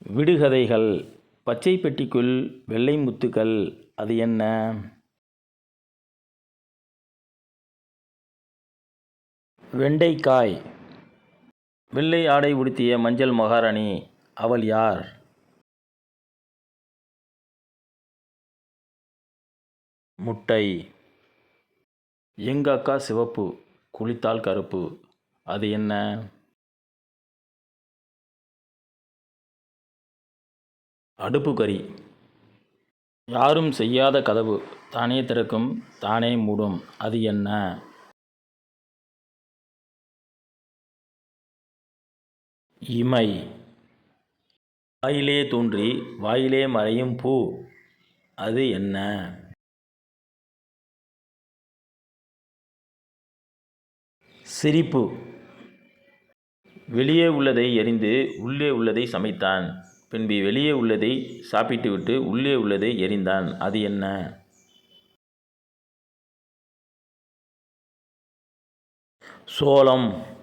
விடுகதைகள். பச்சை பெட்டிக்குள் வெள்ளை முத்துக்கள். அது என்ன? வெண்டைக்காய். வெள்ளை ஆடை உடுத்திய மஞ்சள் மகாராணி. அவள் யார்? முட்டை. எங்க அக்கா சிவப்பு, குளித்தால் கருப்பு. அது என்ன? அடுப்புக்கறி. யாரும் செய்யாத கதவு, தானே திறக்கும், தானே மூடும். அது என்ன? இமை. வாயிலே தோன்றி வாயிலே மறையும் பூ. அது என்ன? சிரிப்பு. வெளியே உள்ளதை எறிந்து உள்ளே உள்ளதை சமைத்தான். பின்பு வெளியே உள்ளதை சாப்பிட்டுவிட்டு உள்ளே உள்ளதை எறிந்தான். அது என்ன? சோளம்.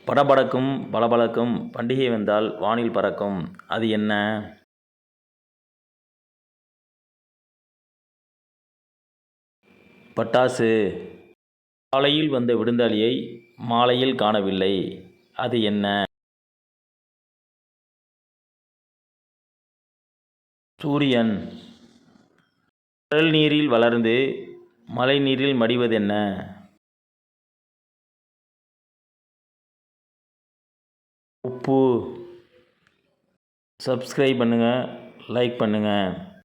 படபடக்கும் பளபளக்கும் பண்டிகை வந்தால் வானில் பறக்கும். அது என்ன? பட்டாசு. காலையில் வந்த விருந்தாளியை மாலையில் காணவில்லை. அது என்ன? சூரியன். கடல் நீரில் வளர்ந்து மழை நீரில் மடிவதென்ன? உப்பு. சப்ஸ்கிரைப் பண்ணுங்கள், லைக் பண்ணுங்கள்.